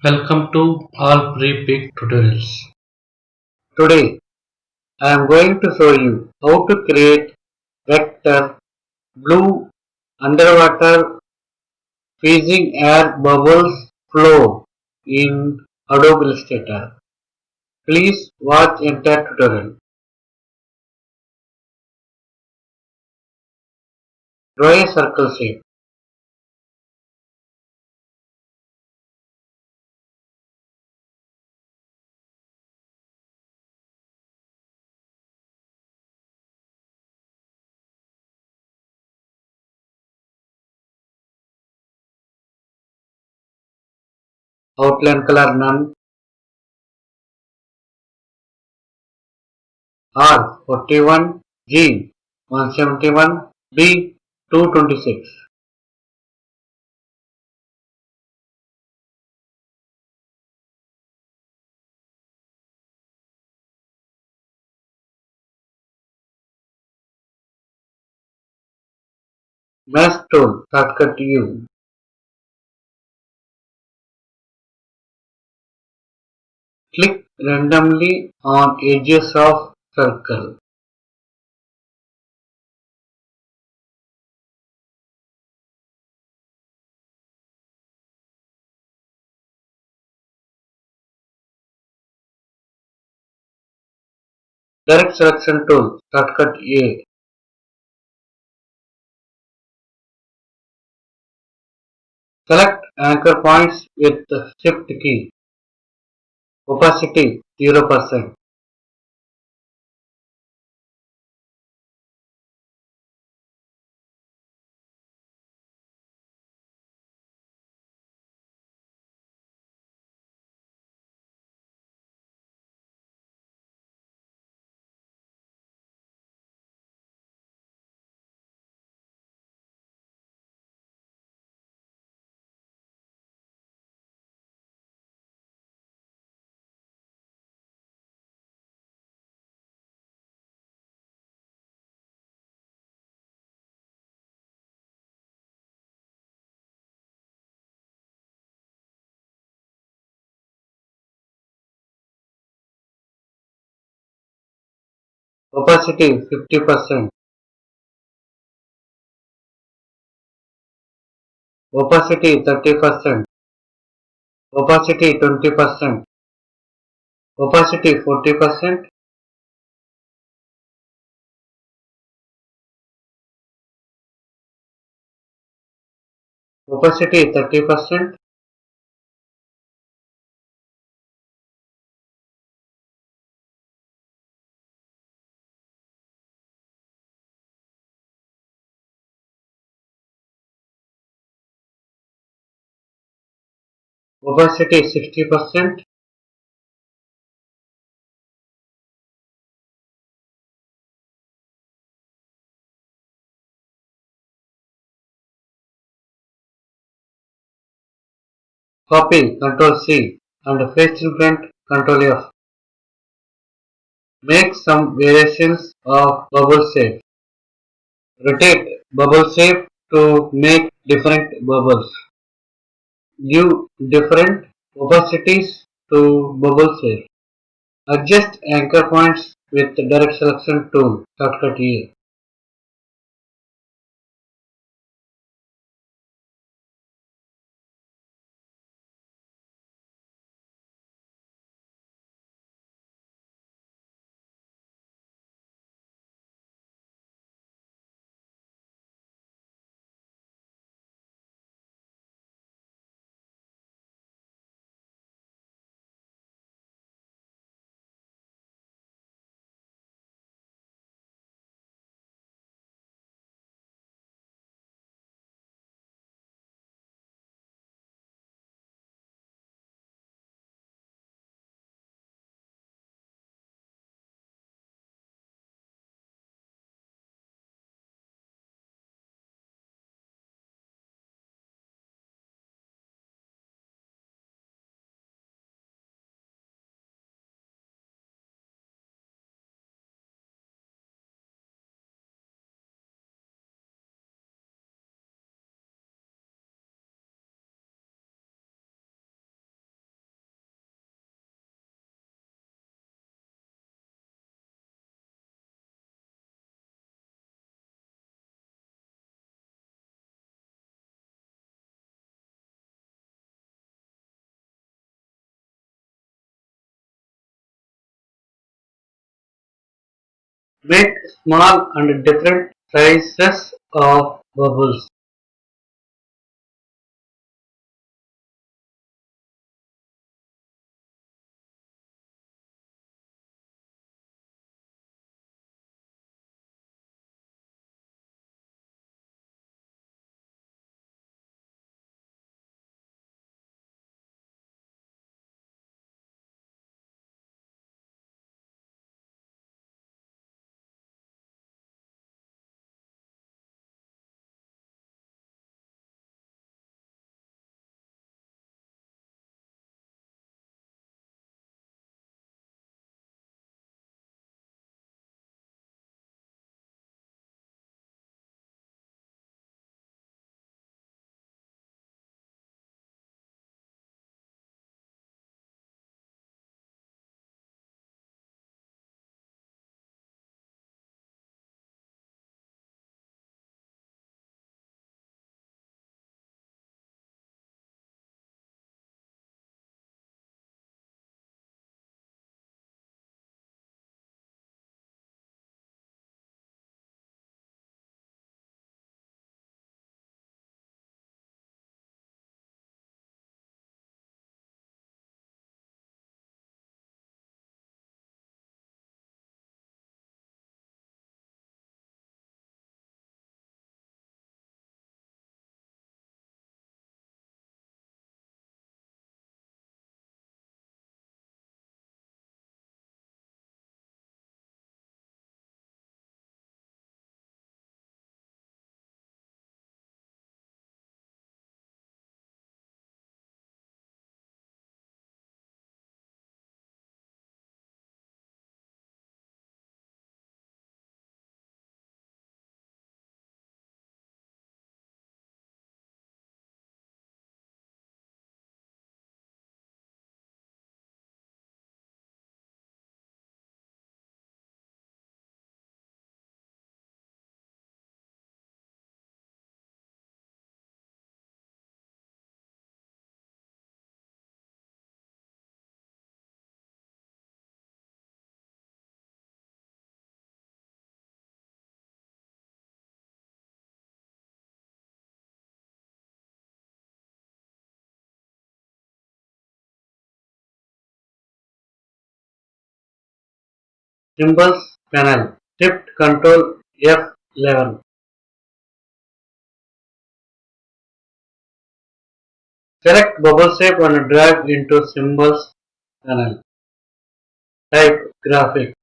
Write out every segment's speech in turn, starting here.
Welcome to all pre-pick tutorials. Today, I am going to show you how to create vector blue underwater freezing air bubbles flow in Adobe Illustrator. Please watch entire tutorial. Draw a circle shape. Outline color none. R41, G 171, B 226. Mesh tool shortcut U. Click randomly on edges of circle. Direct selection tool shortcut A. Select anchor points with the Shift key. Opacity 0%. Opacity 50%. Opacity 30%. Opacity 20%. Opacity 40%. Opacity 30%. Opacity 60%. Copy Ctrl C and paste in front Ctrl F. Make some variations of bubble shape. Rotate bubble shape to make different bubbles. Give different opacities to bubble shape. Adjust anchor points with the direct selection tool shortcut A. Make small and different sizes of bubbles. Symbols panel. Shift Control F11. Select bubble shape and drag into Symbols panel. Type graphic.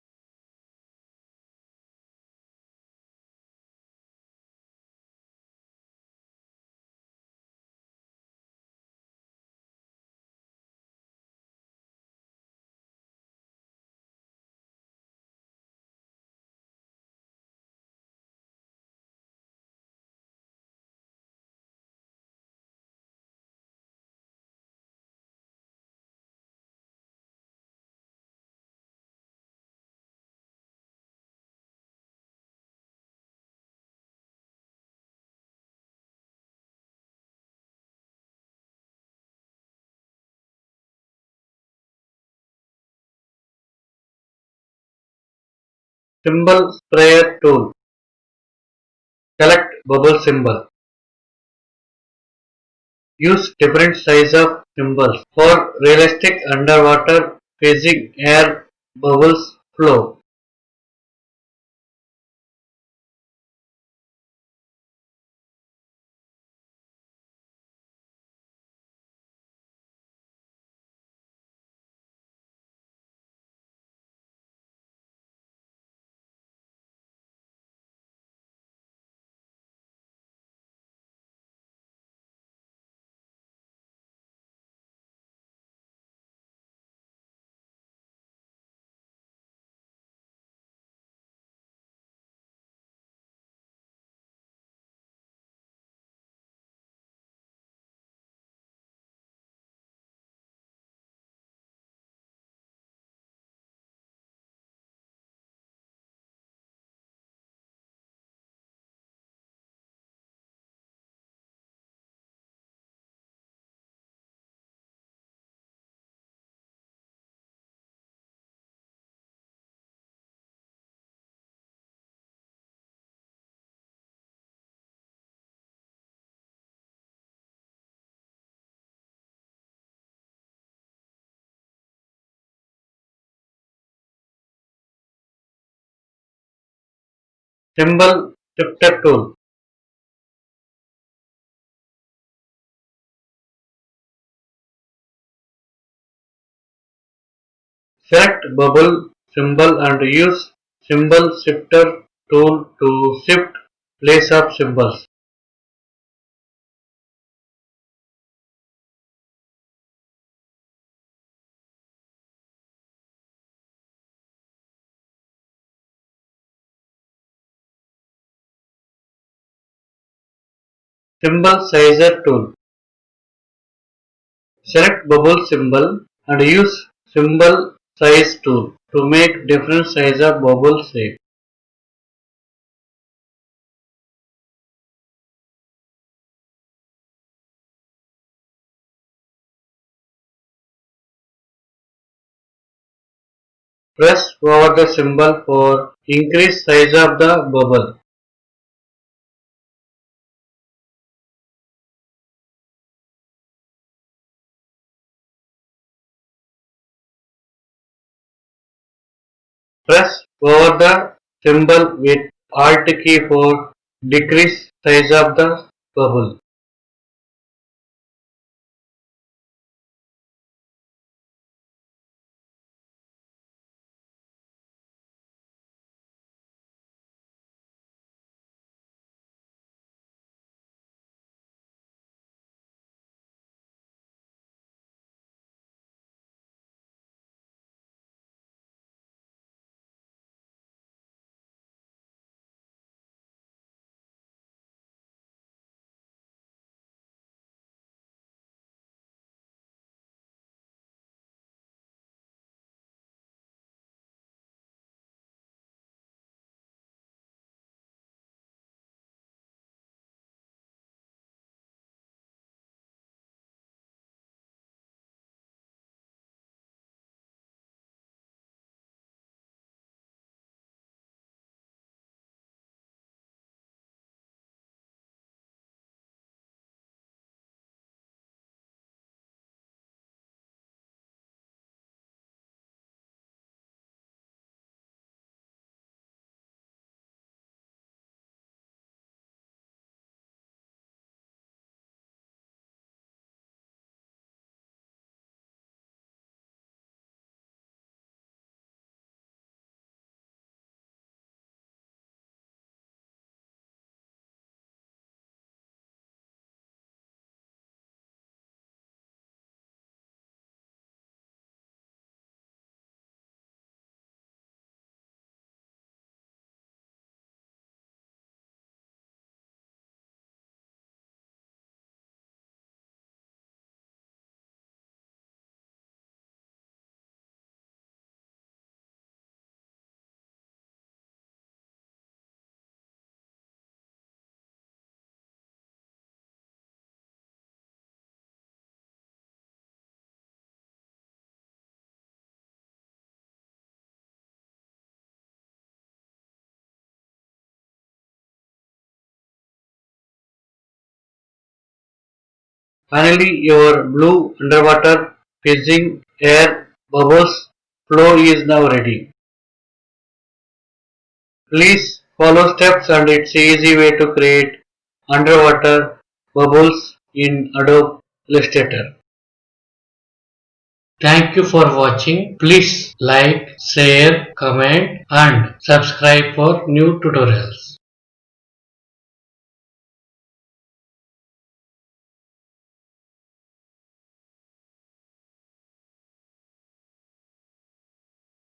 Symbol sprayer tool. Select bubble symbol. Use different size of symbols for realistic underwater phasing air bubbles flow. Symbol shifter tool. Select bubble symbol and use symbol shifter tool to shift place of symbols. Symbol sizer tool. Select bubble symbol and use symbol size tool to make different size of bubble shape. Press over the symbol for increase size of the bubble. Press over the symbol with Alt key for decrease size of the bubble. Finally, your blue underwater fizzing air bubbles flow is now ready. Please follow steps and it's easy way to create underwater bubbles in Adobe Illustrator. Thank you for watching. Please like, share, comment and subscribe for new tutorials.